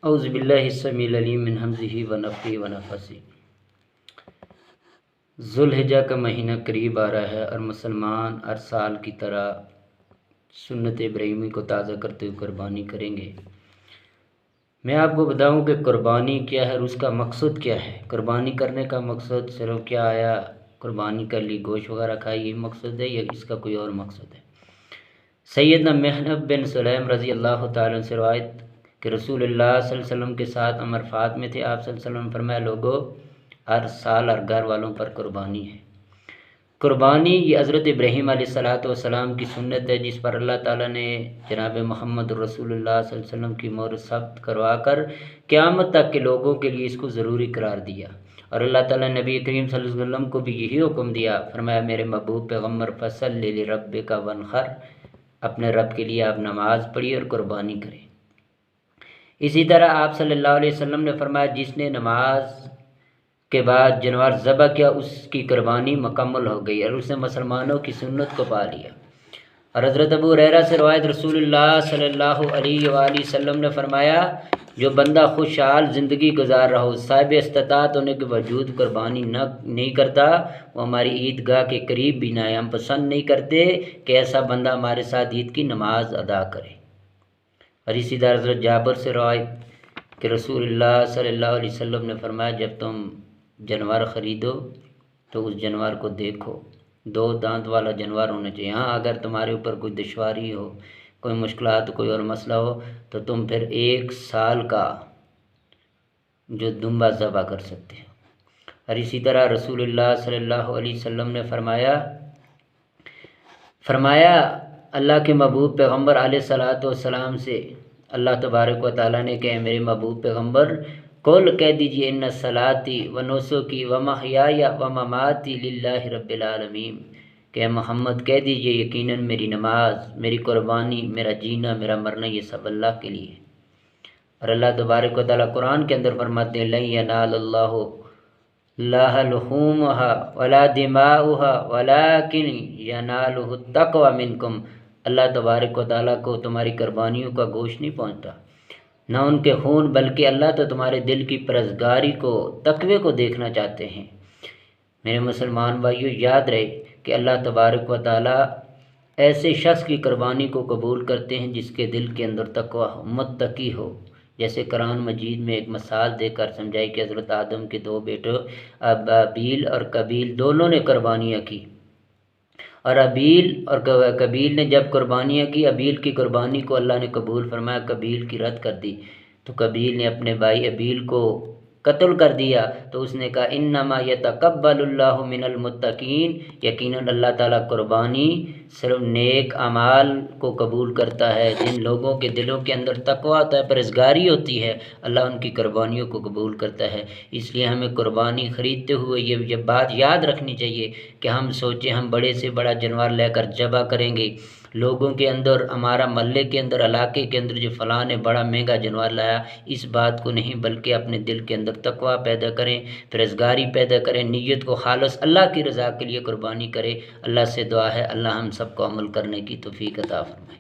اعوذ باللہ السمیع العلیم من ہمزہ ونفخہ ونفثہ۔ ذوالحجہ کا مہینہ قریب آ رہا ہے اور مسلمان ہر سال کی طرح سنت ابراہیمی کو تازہ کرتے ہوئے قربانی کریں گے۔ میں آپ کو بتاؤں کہ قربانی کیا ہے اور اس کا مقصد کیا ہے۔ قربانی کرنے کا مقصد صرف کیا آیا قربانی کر لی گوشت وغیرہ کھائی، یہ مقصد ہے یا اس کا کوئی اور مقصد ہے؟ سیدنا محنب بن سلیم رضی اللہ تعالیٰ عنہ سے روایت کہ رسول اللہ صلی اللہ علیہ وسلم کے ساتھ عرفات میں تھے، آپ صلی اللہ علیہ وسلم نے فرمایا لوگو ہر سال ہر گھر والوں پر قربانی ہے۔ قربانی یہ حضرت ابراہیم علیہ السلام کی سنت ہے، جس پر اللہ تعالیٰ نے جناب محمد رسول اللہ صلی اللہ علیہ وسلم کی مہر ثبت کروا کر قیامت تک کے لوگوں کے لیے اس کو ضروری قرار دیا، اور اللہ تعالیٰ نے نبی کریم صلی اللہ علیہ وسلم کو بھی یہی حکم دیا، فرمایا میرے محبوب پیغمبر فصلی لربک وانحر، اپنے رب کے لیے آپ نماز پڑھیے اور قربانی کریں۔ اسی طرح آپ صلی اللہ علیہ وسلم نے فرمایا جس نے نماز کے بعد جانور ذبح کیا اس کی قربانی مکمل ہو گئی اور اس نے مسلمانوں کی سنت کو پا لیا۔ اور حضرت ابو ہریرہ سے روایت رسول اللہ صلی اللہ علیہ وآلہ وسلم نے فرمایا جو بندہ خوشحال زندگی گزار رہا ہو، صاحب استطاعت ہونے کے باوجود قربانی نہیں کرتا، وہ ہماری عیدگاہ کے قریب بھی نہ آئے۔ ہم پسند نہیں کرتے کہ ایسا بندہ ہمارے ساتھ عید کی نماز ادا کرے۔ اور اسی طرح حضرت جابر سے روایت کہ رسول اللہ صلی اللہ علیہ وسلم نے فرمایا جب تم جانور خریدو تو اس جانور کو دیکھو، 2 دانت والا جانور ہونا چاہیے۔ ہاں اگر تمہارے اوپر کوئی دشواری ہو، کوئی مشکلات، کوئی اور مسئلہ ہو تو تم پھر 1 سال کا جو دمبا ذبح کر سکتے ہیں۔ اور اسی طرح رسول اللہ صلی اللہ علیہ وسلم نے فرمایا اللہ کے محبوب پیغمبر علیہ السلام سے اللہ تبارک و تعالیٰ نے کہ میرے محبوب پیغمبر قول کہہ دیجئے ان صلاتی و نسکی و محیای و مماتی للہ رب العالمین، کہ محمد کہہ دیجئے یقیناً میری نماز، میری قربانی، میرا جینا، میرا مرنا یہ سب اللہ کے لیے۔ اور اللہ تبارک و تعالیٰ قرآن کے اندر فرماتے ہیں لن ینال اللہ لحومها ولا دماؤها ولکن ینالہ التقوی منکم، اللہ تبارک و تعالیٰ کو تمہاری قربانیوں کا گوشت نہیں پہنچتا، نہ ان کے خون، بلکہ اللہ تو تمہارے دل کی پرہیزگاری کو، تقوی کو دیکھنا چاہتے ہیں۔ میرے مسلمان بھائیو یاد رہے کہ اللہ تبارک و تعالیٰ ایسے شخص کی قربانی کو قبول کرتے ہیں جس کے دل کے اندر تقوی ہو، متقی ہو۔ جیسے قرآن مجید میں ایک مثال دے کر سمجھائی کہ حضرت آدم کے 2 بیٹے ابیل اور قبیل دونوں نے قربانیاں کی، اور ابیل اور قبیل نے جب قربانیاں کی، ابیل کی قربانی کو اللہ نے قبول فرمایا، قبیل کی رد کر دی، تو قبیل نے اپنے بھائی ابیل کو قتل کر دیا۔ تو اس نے کہا انما یتقبل اللہ من المتقین، یقیناً اللہ تعالیٰ قربانی صرف نیک اعمال کو قبول کرتا ہے، جن لوگوں کے دلوں کے اندر تقویٰ ہوتا ہے، پرہیزگاری ہوتی ہے، اللہ ان کی قربانیوں کو قبول کرتا ہے۔ اس لیے ہمیں قربانی خریدتے ہوئے یہ بات یاد رکھنی چاہیے کہ ہم سوچیں ہم بڑے سے بڑا جانور لے کر ذبح کریں گے، لوگوں کے اندر، ہمارا محلے کے اندر، علاقے کے اندر جو فلاں نے بڑا مہنگا جانور لایا، اس بات کو نہیں، بلکہ اپنے دل کے اندر تقویٰ پیدا کریں، پرہیزگاری پیدا کریں، نیت کو خالص اللہ کی رضا کے لیے قربانی کریں۔ اللہ سے دعا ہے اللہ ہم سب کو عمل کرنے کی توفیق عطا فرمائے۔